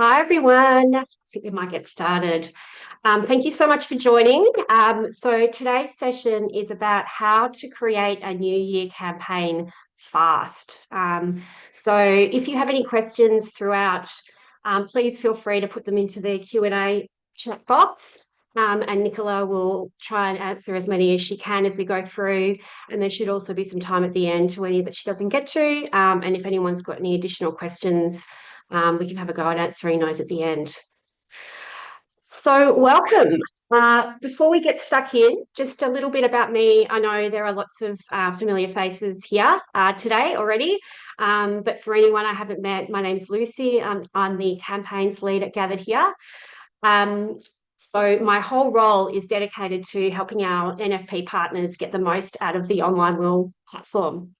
Hi, everyone. I think we might get started. Thank you so much for joining. So today's session is about how to create a New Year campaign fast. So if you have any questions throughout, please feel free to put them into the Q&A chat box. And Nicola will try and answer as many as she can as we go through. And there should also be some time at the end to any that she doesn't get to. And if anyone's got any additional questions, we can have a go at answering those at the end. So welcome. Before we get stuck in, just a little bit about me. I know there are lots of familiar faces here today already, but for anyone I haven't met, my name's Lucy. I'm the campaigns lead at Gathered Here. So my whole role is dedicated to helping our NFP partners get the most out of the online will platform.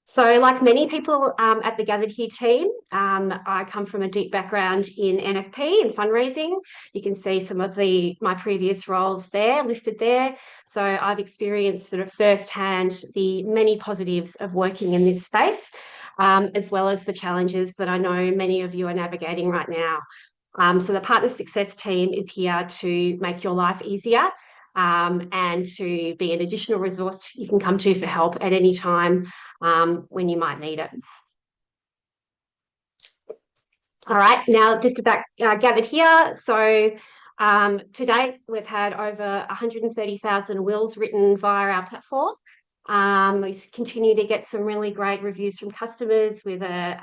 So like many people at the Gathered Here team, I come from a deep background in NFP and fundraising. You can see some of my previous roles there listed there. So I've experienced sort of firsthand the many positives of working in this space, as well as the challenges that I know many of you are navigating right now. So the Partner Success team is here to make your life easier and to be an additional resource you can come to for help at any time when you might need it. All right, now just about Gathered Here. So to date, we've had over 130,000 wills written via our platform. We continue to get some really great reviews from customers with a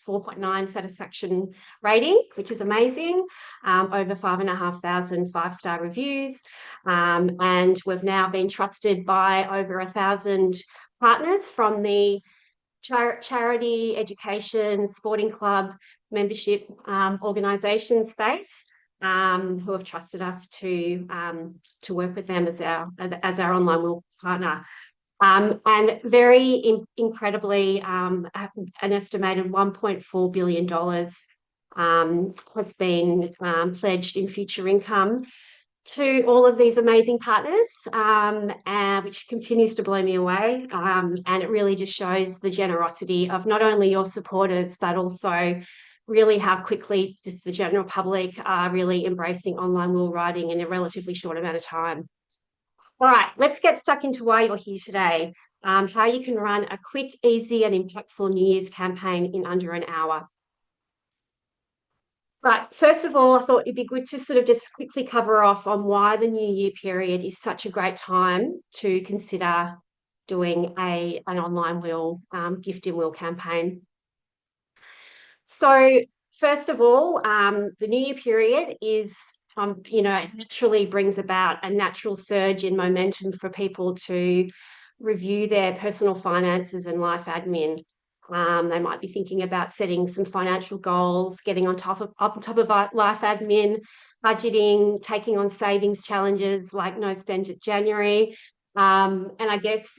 4.9 satisfaction rating, which is amazing. Over 5,500 five-star reviews. And we've now been trusted by over 1,000 partners from the charity, education, sporting club, membership organisation space who have trusted us to work with them as our online will partner. And very incredibly, an estimated $1.4 billion has been pledged in future income to all of these amazing partners, which continues to blow me away. And it really just shows the generosity of not only your supporters, but also really how quickly just the general public are really embracing online will writing in a relatively short amount of time. All right, let's get stuck into why you're here today. How you can run a quick, easy, and impactful New Year's campaign in under an hour. Right, first of all, I thought it'd be good to sort of just quickly cover off on why the New Year period is such a great time to consider doing an online will, gift in will campaign. So first of all, the New Year period is it naturally brings about a natural surge in momentum for people to review their personal finances and life admin. They might be thinking about setting some financial goals, getting on top of life admin, budgeting, taking on savings challenges like No Spend January, and I guess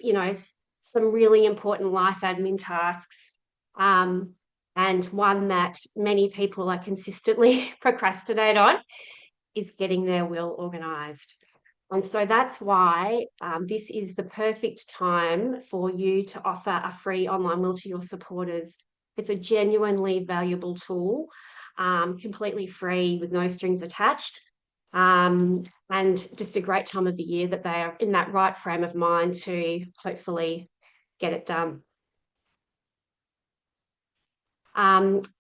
some really important life admin tasks. And one that many people are consistently procrastinate on is getting their will organised. And so that's why this is the perfect time for you to offer a free online will to your supporters. It's a genuinely valuable tool, completely free with no strings attached, and just a great time of the year that they are in that right frame of mind to hopefully get it done.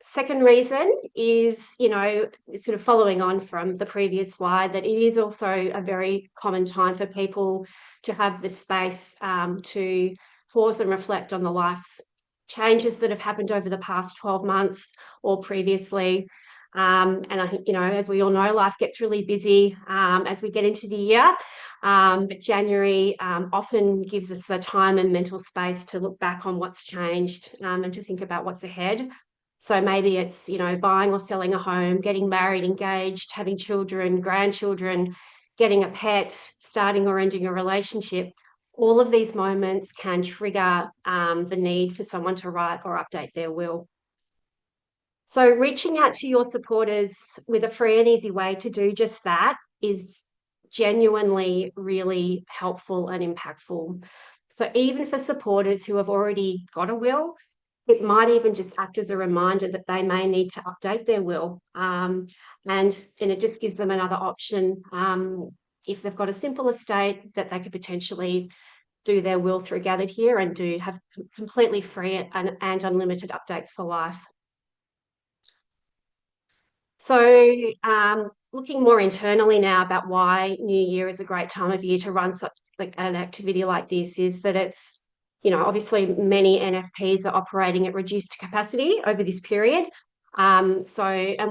Second reason is, sort of following on from the previous slide, that it is also a very common time for people to have the space to pause and reflect on the life's changes that have happened over the past 12 months or previously. And I think, as we all know, life gets really busy as we get into the year. But January often gives us the time and mental space to look back on what's changed and to think about what's ahead. So maybe it's, buying or selling a home, getting married, engaged, having children, grandchildren, getting a pet, starting or ending a relationship. All of these moments can trigger the need for someone to write or update their will. So reaching out to your supporters with a free and easy way to do just that is genuinely really helpful and impactful. So even for supporters who have already got a will, It might even just act as a reminder that they may need to update their will. And it just gives them another option, if they've got a simple estate, that they could potentially do their will through Gathered Here and have completely free and unlimited updates for life. So looking more internally now about why New Year is a great time of year to run such like an activity like this is that it's, obviously many NFPs are operating at reduced capacity over this period. And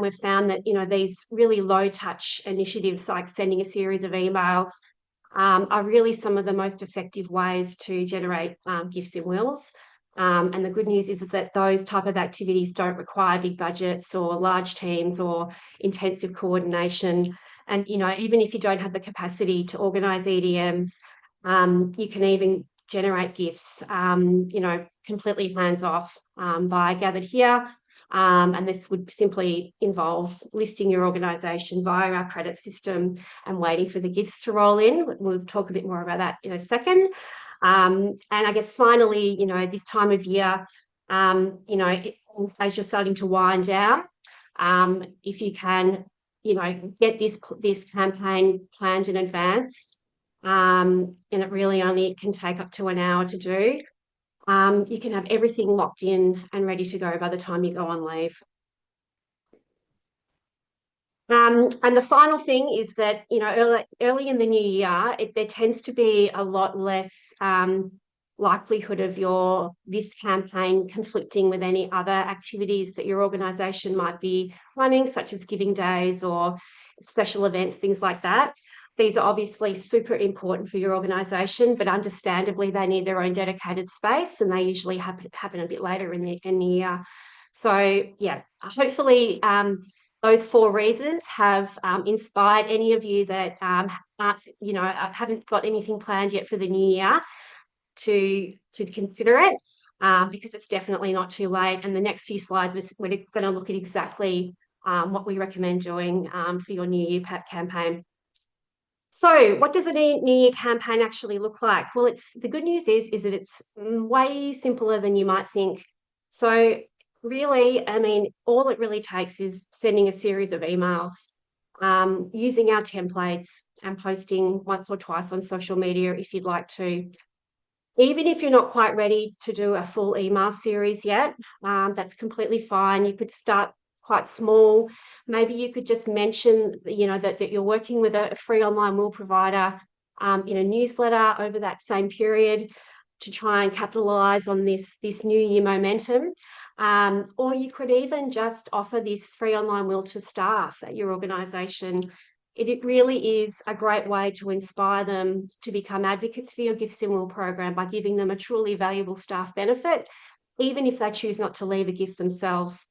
we've found that, these really low touch initiatives like sending a series of emails are really some of the most effective ways to generate gifts and wills. And the good news is that those type of activities don't require big budgets or large teams or intensive coordination. And, even if you don't have the capacity to organise EDMs, you can even generate gifts, completely hands off via Gathered Here. And this would simply involve listing your organisation via our credit system and waiting for the gifts to roll in. We'll talk a bit more about that in a second. And I guess finally, this time of year, as you're starting to wind down, if you can, get this campaign planned in advance, and it really only can take up to an hour to do, you can have everything locked in and ready to go by the time you go on leave. And the final thing is that, early in the new year, there tends to be a lot less likelihood of this campaign conflicting with any other activities that your organisation might be running, such as giving days or special events, things like that. These are obviously super important for your organisation, but understandably they need their own dedicated space, and they usually happen a bit later in the year. So yeah, hopefully those 4 reasons have inspired any of you that haven't got anything planned yet for the new year to consider it, because it's definitely not too late. And the next few slides, we're going to look at exactly what we recommend doing for your New Year campaign. So what does a New Year campaign actually look like? Well, the good news is that it's way simpler than you might think. So really, I mean, all it really takes is sending a series of emails, using our templates and posting once or twice on social media if you'd like to. Even if you're not quite ready to do a full email series yet, that's completely fine. You could start quite small. Maybe you could just mention, that you're working with a free online will provider in a newsletter over that same period to try and capitalise on this new year momentum. Or you could even just offer this free online will to staff at your organisation. It really is a great way to inspire them to become advocates for your Gifts in Will program by giving them a truly valuable staff benefit, even if they choose not to leave a gift themselves.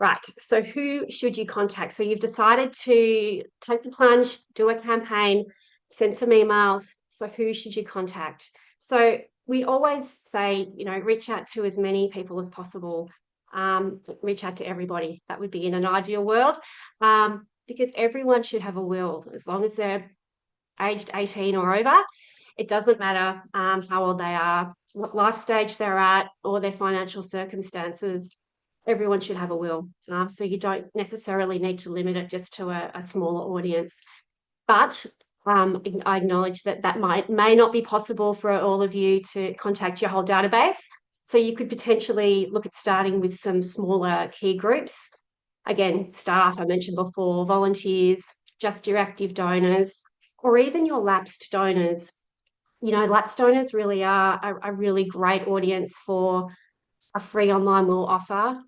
Right, so who should you contact? So you've decided to take the plunge, do a campaign, send some emails. So who should you contact? So we always say, reach out to as many people as possible. Reach out to everybody. That would be in an ideal world, because everyone should have a will as long as they're aged 18 or over. It doesn't matter how old they are, what life stage they're at, or their financial circumstances. Everyone should have a will. So you don't necessarily need to limit it just to a smaller audience. But I acknowledge that may not be possible for all of you to contact your whole database. So you could potentially look at starting with some smaller key groups. Again, staff, I mentioned before, volunteers, just your active donors, or even your lapsed donors. Lapsed donors really are a really great audience for a free online will offer.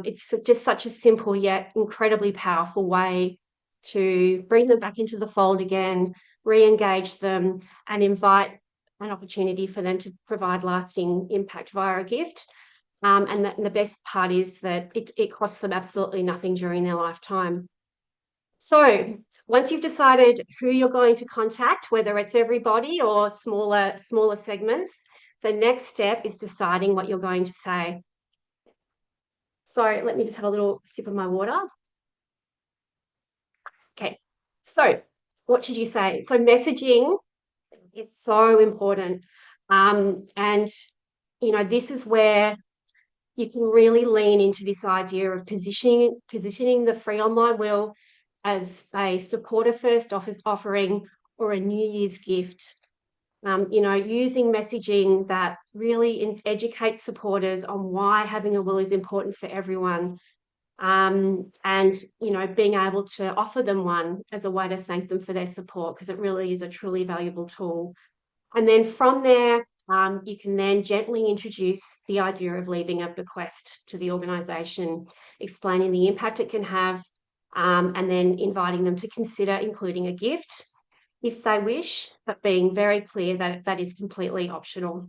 It's just such a simple yet incredibly powerful way to bring them back into the fold again, re-engage them, and invite an opportunity for them to provide lasting impact via a gift. And the best part is that it costs them absolutely nothing during their lifetime. So once you've decided who you're going to contact, whether it's everybody or smaller segments, the next step is deciding what you're going to say. So let me just have a little sip of my water. Okay, so what should you say? So messaging is so important. And, this is where you can really lean into this idea of positioning the free online will as a supporter first offering or a New Year's gift. Using messaging that really educates supporters on why having a will is important for everyone, and being able to offer them one as a way to thank them for their support, because it really is a truly valuable tool. And then from there, you can then gently introduce the idea of leaving a bequest to the organisation, explaining the impact it can have, and then inviting them to consider including a gift if they wish, but being very clear that that is completely optional.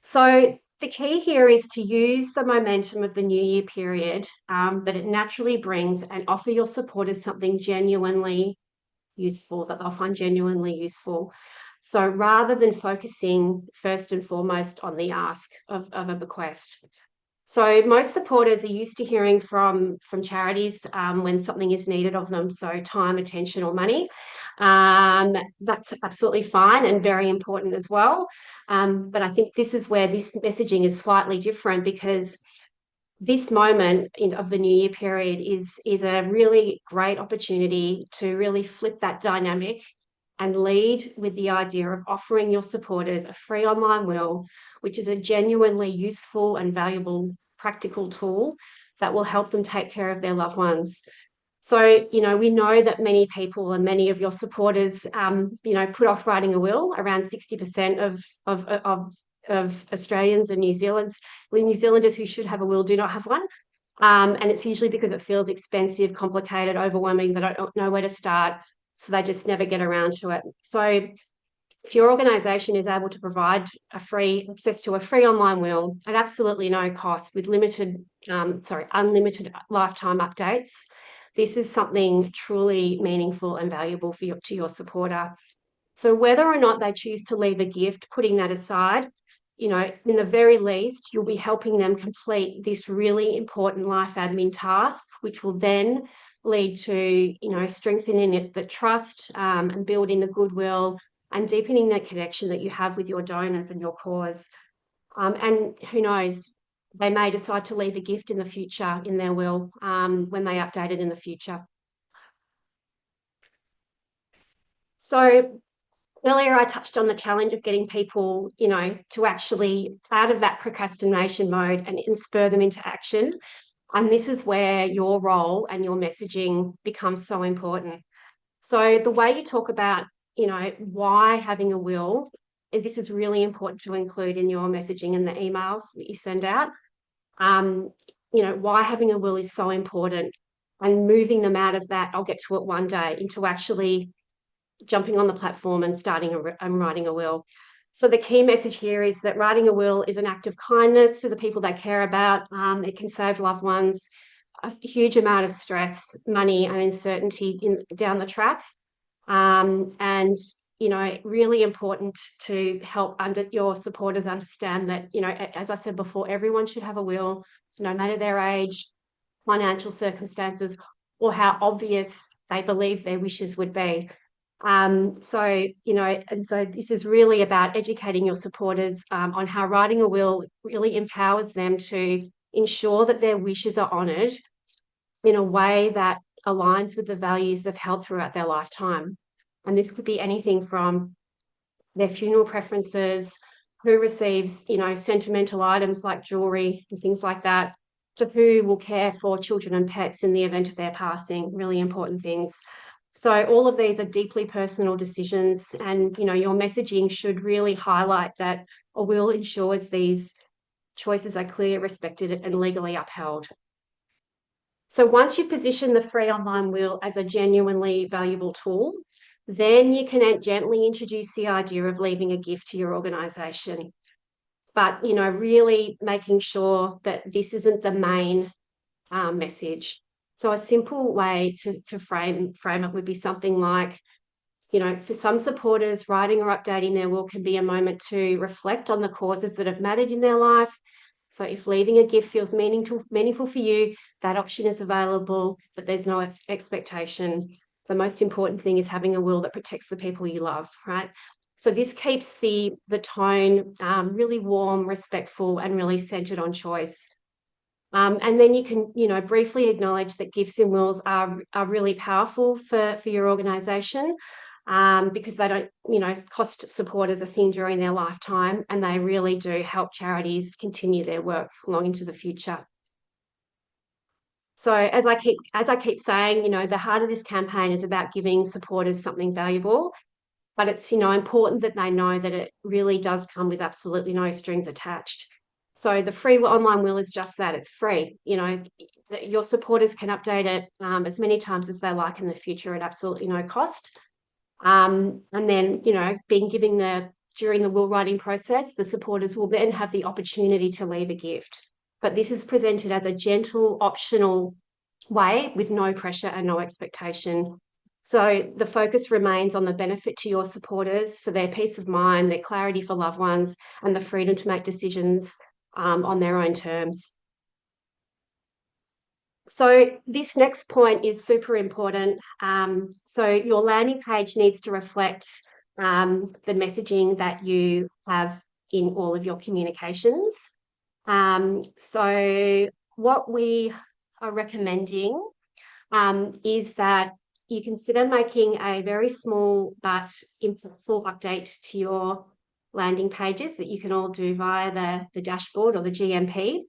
So the key here is to use the momentum of the New Year period that it naturally brings, and offer your supporters something genuinely useful, that they'll find genuinely useful. So rather than focusing first and foremost on the ask of a bequest. So most supporters are used to hearing from charities when something is needed of them, so time, attention, or money. That's absolutely fine and very important as well. But I think this is where this messaging is slightly different, because this moment of the New Year period is a really great opportunity to really flip that dynamic and lead with the idea of offering your supporters a free online will, which is a genuinely useful and valuable practical tool that will help them take care of their loved ones. So, we know that many people and many of your supporters, put off writing a will. Around 60% of Australians and New Zealanders who should have a will do not have one. And it's usually because it feels expensive, complicated, overwhelming. They don't know where to start, so they just never get around to it. So if your organisation is able to provide access to a free online will at absolutely no cost with unlimited lifetime updates, this is something truly meaningful and valuable to your supporter. So whether or not they choose to leave a gift, putting that aside, in the very least, you'll be helping them complete this really important life admin task, which will then lead to, strengthening the trust, and building the goodwill and deepening that connection that you have with your donors and your cause. And who knows, they may decide to leave a gift in the future in their will, when they update it in the future. So earlier, I touched on the challenge of getting people, to actually out of that procrastination mode and spur them into action. And this is where your role and your messaging becomes so important. So the way you talk about, why having a will, and this is really important to include in your messaging and the emails that you send out. Why having a will is so important, and moving them out of that, I'll get to it one day, into actually jumping on the platform and writing a will. So the key message here is that writing a will is an act of kindness to the people they care about. It can save loved ones a huge amount of stress, money, and uncertainty down the track. And really important to help your supporters understand that, as I said before, everyone should have a will, no matter their age, financial circumstances, or how obvious they believe their wishes would be. And so this is really about educating your supporters on how writing a will really empowers them to ensure that their wishes are honoured in a way that aligns with the values they've held throughout their lifetime. And this could be anything from their funeral preferences, who receives, sentimental items like jewellery and things like that, to who will care for children and pets in the event of their passing, really important things. So all of these are deeply personal decisions, and, your messaging should really highlight that a will ensures these choices are clear, respected, and legally upheld. So once you position the free online will as a genuinely valuable tool, then you can gently introduce the idea of leaving a gift to your organisation. But, really making sure that this isn't the main message. So a simple way to frame it would be something like, for some supporters, writing or updating their will can be a moment to reflect on the causes that have mattered in their life. So if leaving a gift feels meaningful for you, that option is available, but there's no expectation. The most important thing is having a will that protects the people you love, right? So this keeps the tone really warm, respectful, and really centered on choice. And then you can, briefly acknowledge that gifts and wills are really powerful for your organisation, because they don't, cost supporters a thing during their lifetime, and they really do help charities continue their work long into the future. So as I keep saying, the heart of this campaign is about giving supporters something valuable, but it's, important that they know that it really does come with absolutely no strings attached. So the free online will is just that, it's free. Your supporters can update it as many times as they like in the future at absolutely no cost. And then, during the will writing process, the supporters will then have the opportunity to leave a gift. But this is presented as a gentle, optional way with no pressure and no expectation. So the focus remains on the benefit to your supporters for their peace of mind, their clarity for loved ones, and the freedom to make decisions on their own terms. So this next point is super important. So your landing page needs to reflect the messaging that you have in all of your communications. So what we are recommending is that you consider making a very small but impactful update to your landing pages that you can all do via the dashboard or the GMP.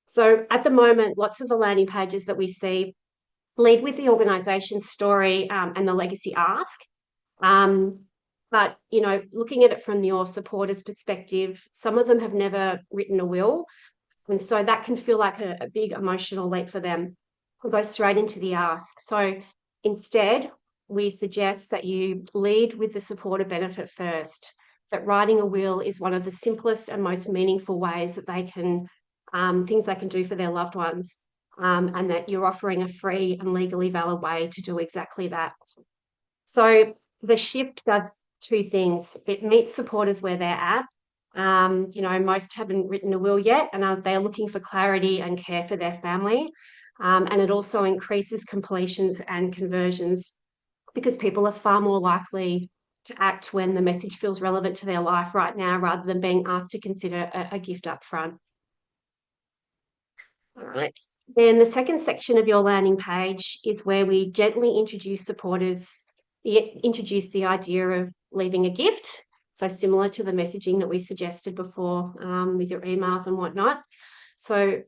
So at the moment, lots of the landing pages that we see lead with the organisation story and the legacy ask. But, looking at it from your supporters' perspective, some of them have never written a will. And so that can feel like a big emotional leap for them. We'll go straight into the ask. So instead, we suggest that you lead with the supporter benefit first, that writing a will is one of the simplest and most meaningful ways that they can, things they can do for their loved ones, and that you're offering a free and legally valid way to do exactly that. So the shift does two things. It meets supporters where they're at. Most haven't written a will yet, and they're looking for clarity and care for their family. And it also increases completions and conversions because people are far more likely to act when the message feels relevant to their life right now rather than being asked to consider a gift up front. All right. Then the second section of your landing page is where we gently introduce the idea of leaving a gift. So similar to the messaging that we suggested before with your emails and whatnot. So,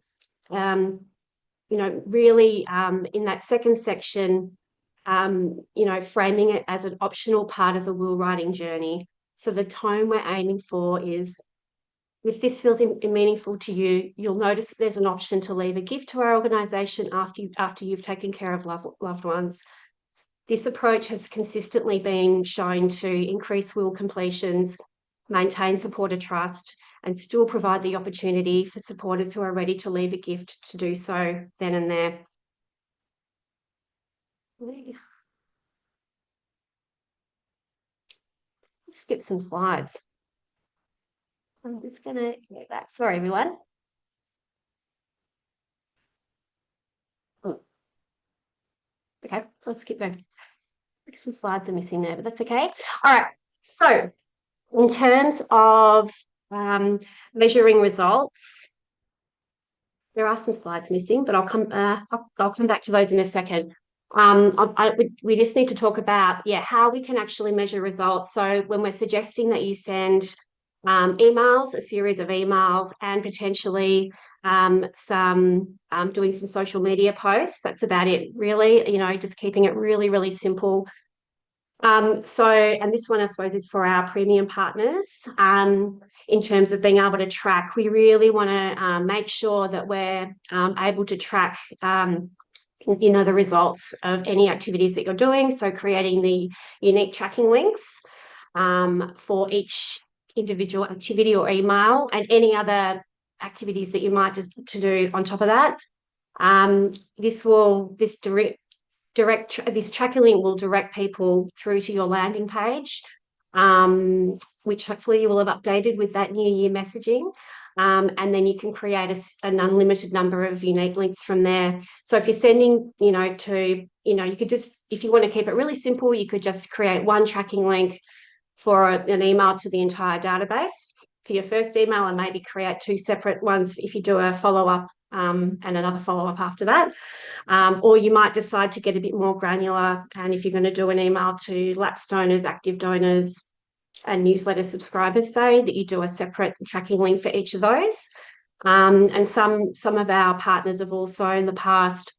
really in that second section, framing it as an optional part of the will writing journey. So the tone we're aiming for is, if this feels meaningful to you, you'll notice that there's an option to leave a gift to our organisation after you've taken care of loved ones. This approach has consistently been shown to increase will completions, maintain supporter trust, and still provide the opportunity for supporters who are ready to leave a gift to do so then and there. Skip some slides. I'm just going to get that. Sorry, everyone. Okay, let's keep going. Some slides are missing there, but that's okay. All right, so in terms of measuring results, there are some slides missing, but I'll come back to those in a second. We just need to talk about how we can actually measure results. So when we're suggesting that you send emails, a series of emails, and potentially some doing some social media posts, that's about it, really. Just keeping it really, really simple. And this one, I suppose, is for our premium partners. In terms of being able to track, we really want to make sure that we're able to track, the results of any activities that you're doing. So creating the unique tracking links for each individual activity or email, and any other activities that you might just to do on top of that. This tracking link will direct people through to your landing page, which hopefully you will have updated with that new year messaging. And then you can create an unlimited number of unique links from there. So if you're sending, you could just, if you want to keep it really simple, you could just create one tracking link for an email to the entire database for your first email, and maybe create two separate ones if you do a follow-up and another follow-up after that. Or you might decide to get a bit more granular, and if you're going to do an email to lapsed donors, active donors, and newsletter subscribers, say, that you do a separate tracking link for each of those. And some of our partners have also in the past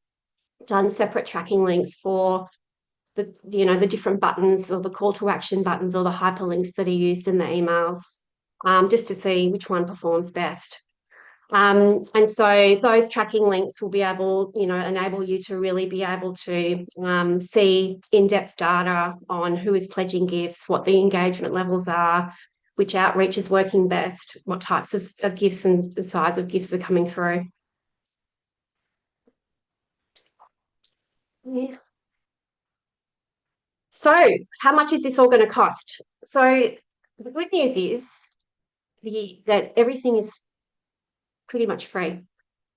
done separate tracking links for the different buttons, or the call to action buttons, or the hyperlinks that are used in the emails, just to see which one performs best. And so those tracking links will be able, enable you to really be able to see in-depth data on who is pledging gifts, what the engagement levels are, which outreach is working best, what types of gifts and the size of gifts are coming through. Yeah. So how much is this all going to cost? So the good news is that everything is pretty much free.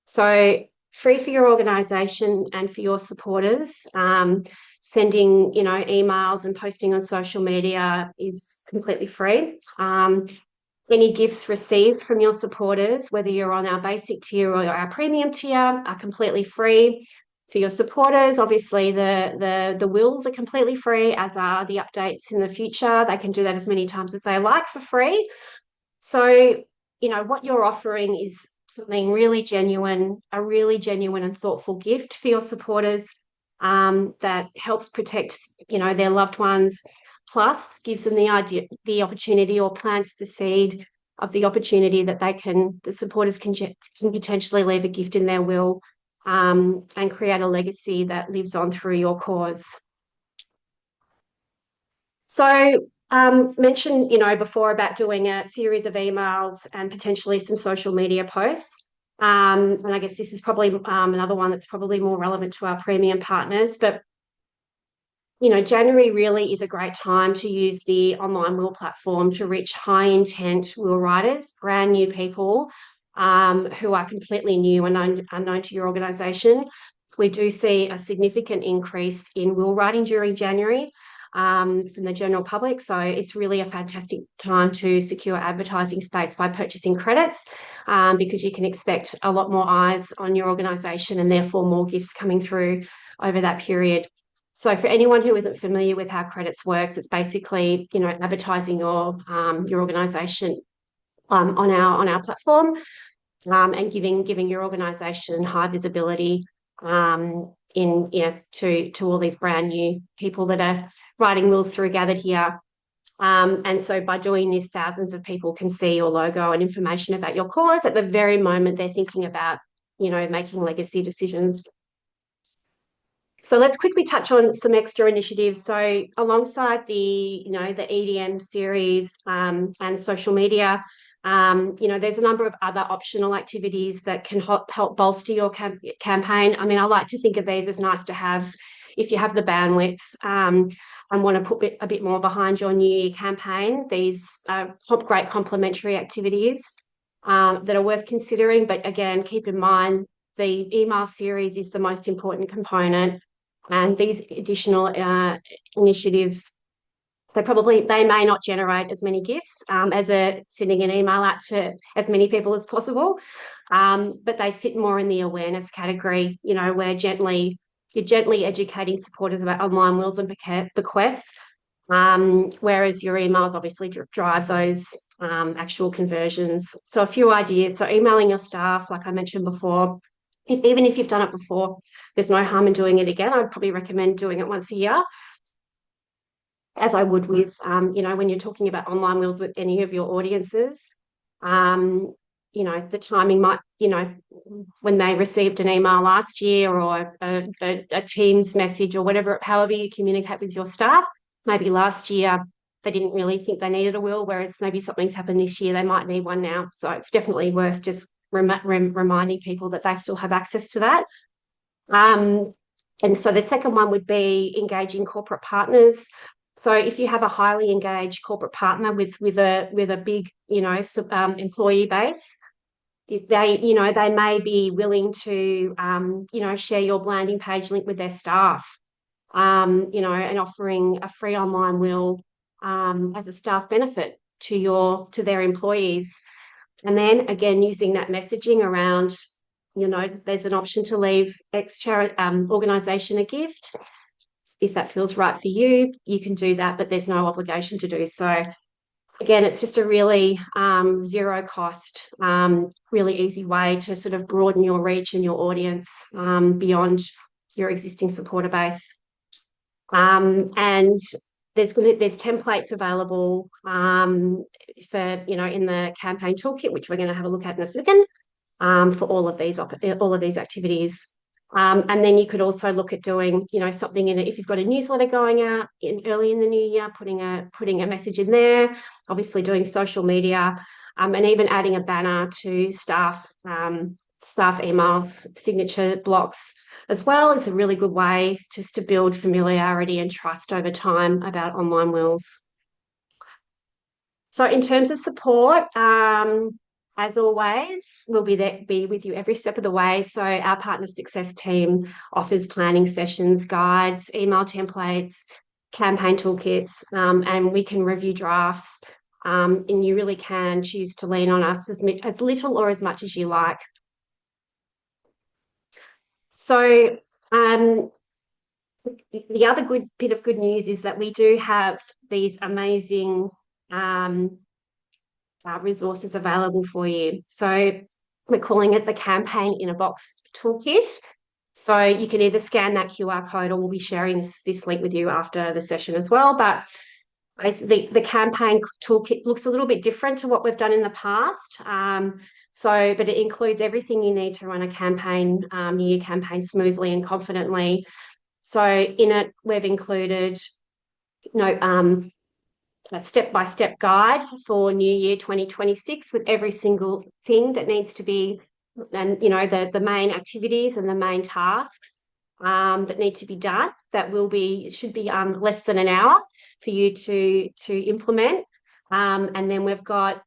So free for your organisation and for your supporters. Sending, emails and posting on social media is completely free. Any gifts received from your supporters, whether you're on our basic tier or our premium tier, are completely free. For your supporters, obviously the wills are completely free, as are the updates in the future. They can do that as many times as they like for free. So, what you're offering is something really genuine, a really genuine and thoughtful gift for your supporters, that helps protect, their loved ones, plus gives them the opportunity, or plants the seed of the opportunity that the supporters can potentially leave a gift in their will, and create a legacy that lives on through your cause. So mentioned, before about doing a series of emails and potentially some social media posts. And I guess this is probably another one that's probably more relevant to our premium partners. But, January really is a great time to use the online will platform to reach high intent will writers, brand new people who are completely new and unknown to your organisation. We do see a significant increase in will writing during January from the general public. So it's really a fantastic time to secure advertising space by purchasing credits, because you can expect a lot more eyes on your organisation, and therefore more gifts coming through over that period. So for anyone who isn't familiar with how credits works, it's basically, advertising your organisation on our platform, and giving your organisation high visibility to all these brand new people that are writing wills through Gathered Here. And so by doing this, thousands of people can see your logo and information about your cause at the very moment they're thinking about, making legacy decisions. So let's quickly touch on some extra initiatives. So alongside the EDM series and social media, there's a number of other optional activities that can help bolster your campaign. I mean, I like to think of these as nice to haves if you have the bandwidth and want to put a bit more behind your New Year campaign. These are great complementary activities that are worth considering. But again, keep in mind the email series is the most important component. And these additional initiatives, they may not generate as many gifts as sending an email out to as many people as possible, but they sit more in the awareness category, where you're gently educating supporters about online wills and bequests, whereas your emails obviously drive those actual conversions. So a few ideas. So emailing your staff, like I mentioned before, even if you've done it before, there's no harm in doing it again. I'd probably recommend doing it once a year, as I would with, when you're talking about online wills with any of your audiences. The timing might, when they received an email last year, or a Teams message, or whatever, however you communicate with your staff, maybe last year they didn't really think they needed a will, whereas maybe something's happened this year, they might need one now. So it's definitely worth just reminding people that they still have access to that. And so the second one would be engaging corporate partners. So if you have a highly engaged corporate partner with a big, employee base, they may be willing to, share your landing page link with their staff, and offering a free online will as a staff benefit to their employees. And then again, using that messaging around, there's an option to leave organisation a gift. If that feels right for you, you can do that, but there's no obligation to do so. Again, it's just a really zero cost, really easy way to sort of broaden your reach and your audience beyond your existing supporter base. And there's templates available for, in the campaign toolkit, which we're going to have a look at in a second, for all of these activities. And then you could also look at doing, something in it. If you've got a newsletter going out early in the new year, putting a message in there, obviously doing social media, and even adding a banner to staff emails, signature blocks as well. It's a really good way just to build familiarity and trust over time about online wills. So in terms of support, as always, we'll be with you every step of the way. So our partner success team offers planning sessions, guides, email templates, campaign toolkits, and we can review drafts. And you really can choose to lean on us as little or as much as you like. So the other bit of good news is that we do have these amazing resources available for you. So we're calling it the Campaign in a Box Toolkit. So you can either scan that QR code, or we'll be sharing this link with you after the session as well. But the campaign toolkit looks a little bit different to what we've done in the past. But it includes everything you need to run a campaign, New Year campaign smoothly and confidently. So in it, we've included, a step-by-step guide for New Year 2026 with every single thing that needs to be, and the main activities and the main tasks that need to be done. That should be less than an hour for you to implement. And then we've got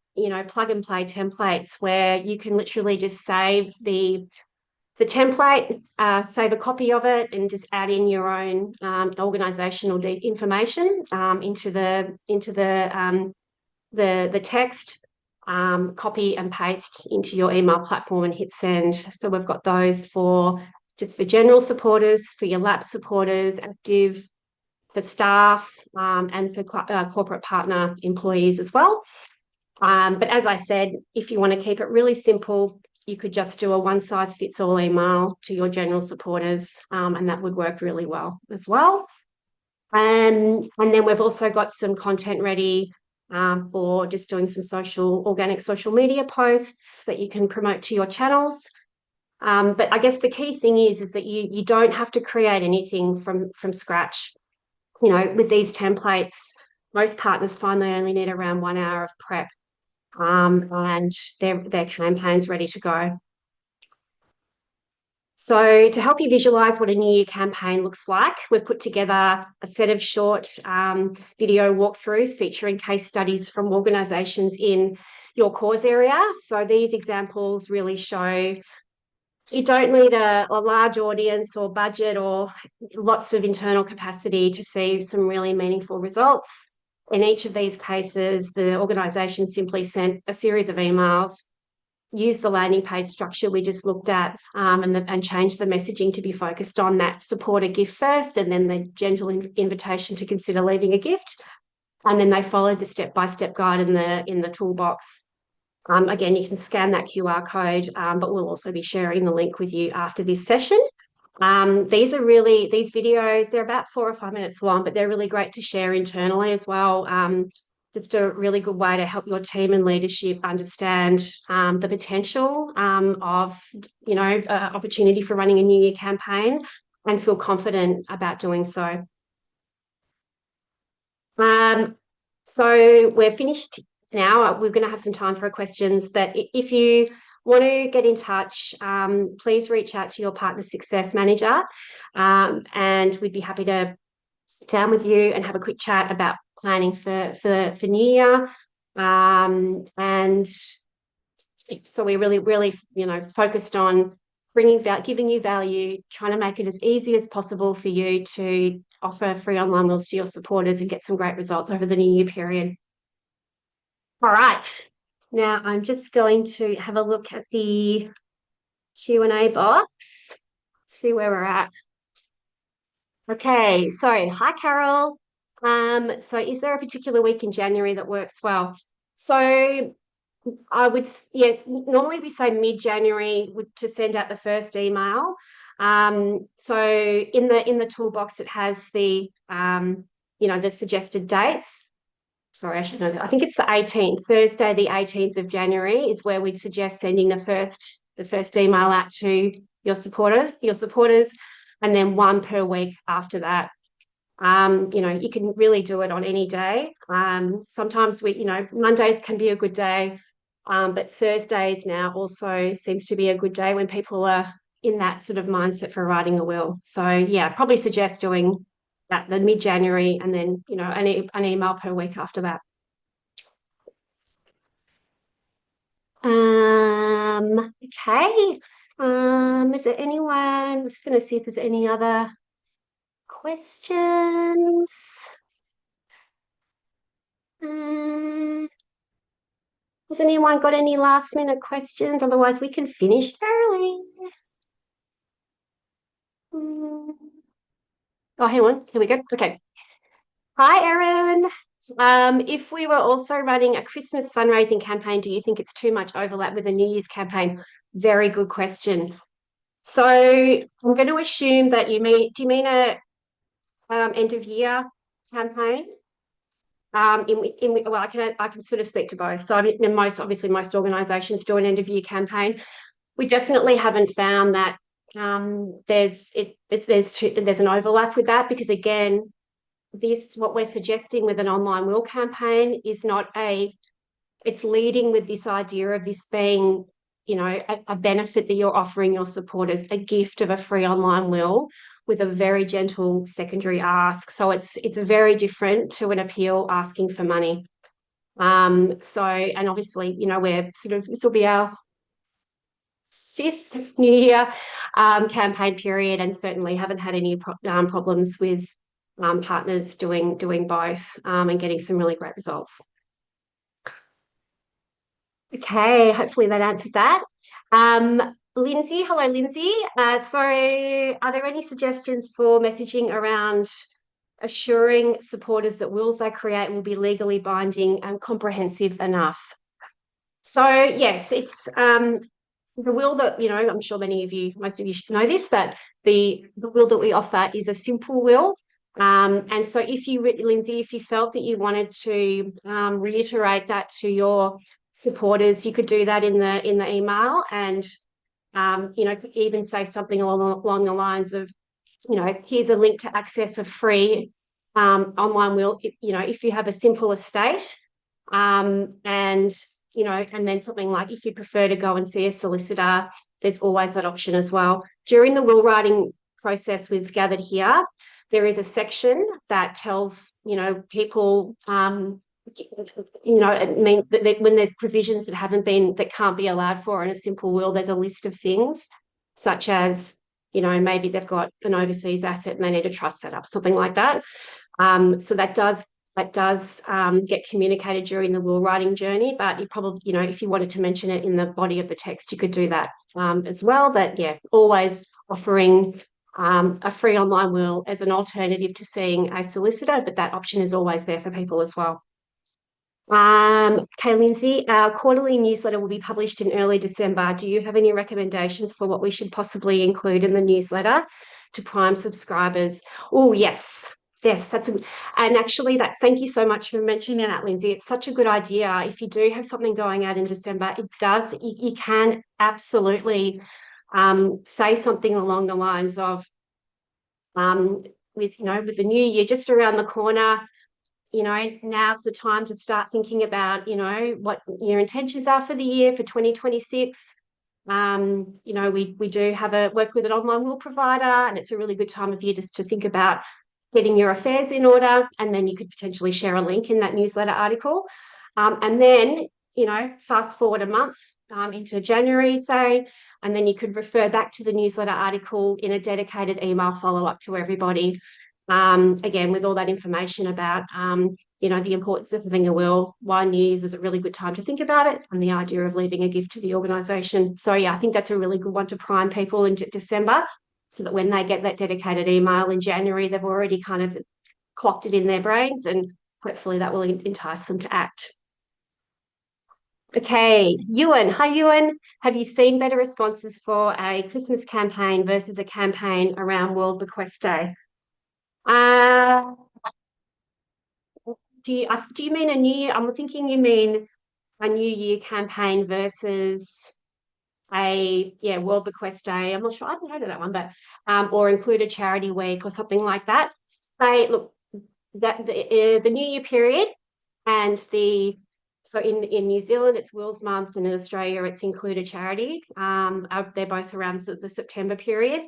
plug and play templates where you can literally just save the template, save a copy of it, and just add in your own organisational information into the text, copy and paste into your email platform and hit send. So we've got those for general supporters, for your lapsed supporters, active, for staff, and for corporate partner employees as well. But as I said, if you want to keep it really simple, you could just do a one-size-fits-all email to your general supporters, and that would work really well as well. And then we've also got some content ready for just doing some organic social media posts that you can promote to your channels. But I guess the key thing is that you don't have to create anything from scratch. With these templates, most partners find they only need around 1 hour of prep. And their campaign's ready to go. So to help you visualise what a New Year campaign looks like, we've put together a set of short video walkthroughs featuring case studies from organisations in your cause area. So these examples really show you don't need a large audience or budget or lots of internal capacity to see some really meaningful results. In each of these cases, the organisation simply sent a series of emails, used the landing page structure we just looked at, and changed the messaging to be focused on that supporter gift first, and then the gentle invitation to consider leaving a gift. And then they followed the step-by-step guide in the toolbox. Again, you can scan that QR code, but we'll also be sharing the link with you after this session. These videos, they're about 4 or 5 minutes long, but they're really great to share internally as well. Just a really good way to help your team and leadership understand the potential of, opportunity for running a New Year campaign and feel confident about doing so. So we're finished now. We're going to have some time for questions, but if you want to get in touch, please reach out to your partner success manager, and we'd be happy to sit down with you and have a quick chat about planning for New Year. And so we're really focused on giving you value, trying to make it as easy as possible for you to offer free online wills to your supporters and get some great results over the new year period. All right. Now I'm just going to have a look at the Q&A box, see where we're at. Okay, so hi, Carol. So is there a particular week in January that works well? So I would, yes, normally we say mid-January to send out the first email. So in the toolbox, it has the, the suggested dates. Sorry, I should know that. I think it's the 18th, Thursday, the 18th of January is where we'd suggest sending the first email out to your supporters, and then one per week after that. You can really do it on any day. Sometimes Mondays can be a good day, but Thursdays now also seems to be a good day when people are in that sort of mindset for writing a will. So yeah, probably suggest doing that the mid-January and then, an email per week after that. Okay. Is there anyone? I'm just going to see if there's any other questions. Has anyone got any last minute questions? Otherwise, we can finish early. Oh, hang on. Here we go. Okay. Hi, Erin. If we were also running a Christmas fundraising campaign, do you think it's too much overlap with a New Year's campaign? Very good question. So I'm going to assume that do you mean a end of year campaign? Well, I can sort of speak to both. So most organisations do an end of year campaign. We definitely haven't found that there's an overlap with that, because again, what we're suggesting with an online will campaign is it's leading with this idea of this being, a benefit that you're offering your supporters, a gift of a free online will with a very gentle secondary ask. So it's very different to an appeal asking for money. And obviously, this will be our 5th New Year campaign period, and certainly haven't had any problems with partners doing both and getting some really great results. Okay, hopefully that answered that. Lindsay, hello, Lindsay. So are there any suggestions for messaging around assuring supporters that wills they create will be legally binding and comprehensive enough? So yes, it's the will that, I'm sure most of you should know this, but the will that we offer is a simple will. And so Lindsay, if you felt that you wanted to reiterate that to your supporters, you could do that in the email, and could even say something along the lines of, here's a link to access a free online will, if you have a simple estate, and then something like, if you prefer to go and see a solicitor, there's always that option as well. During the will writing process we've gathered here, there is a section that tells, people, it means that when there's provisions that can't be allowed for in a simple will, there's a list of things such as, maybe they've got an overseas asset and they need a trust set up, something like that. So that does get communicated during the will writing journey, but you probably, if you wanted to mention it in the body of the text, you could do that as well. But yeah, always offering a free online will as an alternative to seeing a solicitor, but that option is always there for people as well. Okay, Lindsay, our quarterly newsletter will be published in early December. Do you have any recommendations for what we should possibly include in the newsletter to prime subscribers? Oh, yes, and actually thank you so much for mentioning that, Lindsay. It's such a good idea. If you do have something going out in December, you can absolutely say something along the lines of, with the new year just around the corner, now's the time to start thinking about, what your intentions are for the year for 2026. We do work with an online will provider, and it's a really good time of year just to think about getting your affairs in order, and then you could potentially share a link in that newsletter article. And then, fast forward a month into January, say, and then you could refer back to the newsletter article in a dedicated email follow-up to everybody. Again, with all that information about, the importance of having a will, why New Year's is a really good time to think about it, and the idea of leaving a gift to the organisation. So, yeah, I think that's a really good one to prime people in December, so that when they get that dedicated email in January, they've already kind of clocked it in their brains, and hopefully that will entice them to act. Okay, Ewan. Hi, Ewan. Have you seen better responses for a Christmas campaign versus a campaign around World Bequest Day? Uh, do you mean a New Year? I'm thinking you mean a New Year campaign versus World Bequest Day. I'm not sure. I haven't heard of that one, but or include a charity week or something like that. Look, that the New Year period and in New Zealand it's Wills Month, and in Australia it's Include a Charity. They're both around the September period.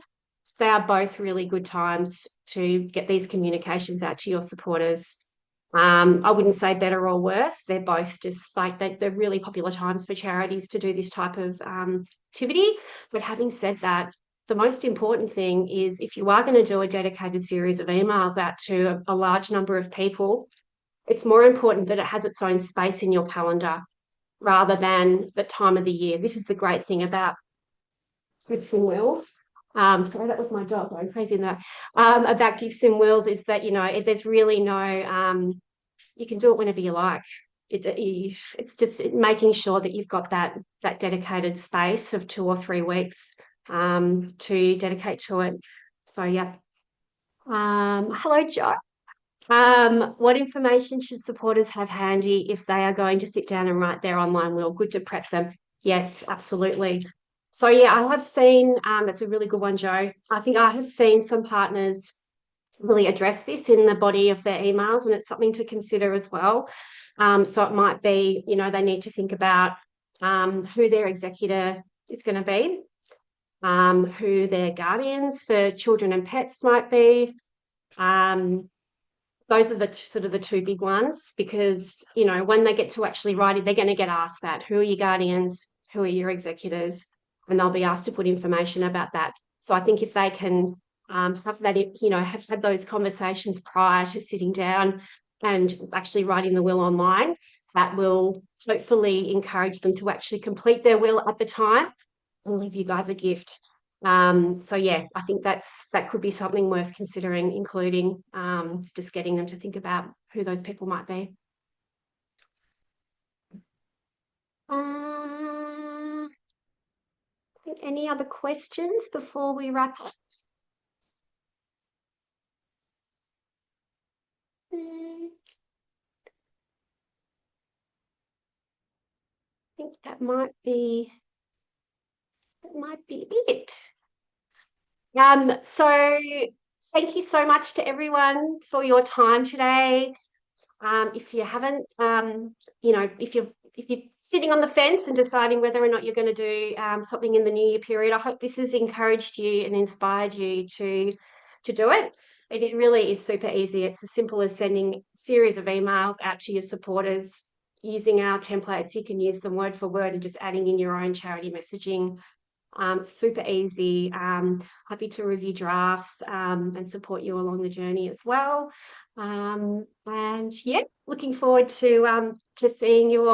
They are both really good times to get these communications out to your supporters. I wouldn't say better or worse. They're both just like they're really popular times for charities to do this type of activity. But having said that, the most important thing is if you are going to do a dedicated series of emails out to a large number of people, it's more important that it has its own space in your calendar rather than the time of the year. This is the great thing about gifts and wills. Sorry, that was my dog going crazy in that. About gifts and wills is that, there's really no, you can do it whenever you like. It's just making sure that you've got that dedicated space of 2 or 3 weeks to dedicate to it. So, yeah. Hello, Joe. What information should supporters have handy if they are going to sit down and write their online will? Good to prep them. Yes, absolutely. So, yeah, I have seen, that's a really good one, Joe. I think I have seen some partners really address this in the body of their emails, and it's something to consider as well. So it might be, they need to think about who their executor is going to be, who their guardians for children and pets might be. Those are the two big ones, because when they get to actually writing, they're going to get asked that: who are your guardians, who are your executors, and they'll be asked to put information about that. So I think if they can have that, have had those conversations prior to sitting down and actually writing the will online, that will hopefully encourage them to actually complete their will at the time and leave you guys a gift. So yeah, I think that could be something worth considering, including just getting them to think about who those people might be. Any other questions before we wrap up? I think that might be it. So thank you so much to everyone for your time today. If you haven't, if you're sitting on the fence and deciding whether or not you're going to do something in the New Year period, I hope this has encouraged you and inspired you to do it. It really is super easy. It's as simple as sending a series of emails out to your supporters, using our templates. You can use them word for word and just adding in your own charity messaging. Super easy. Happy to review drafts and support you along the journey as well. And yeah, looking forward to seeing you all.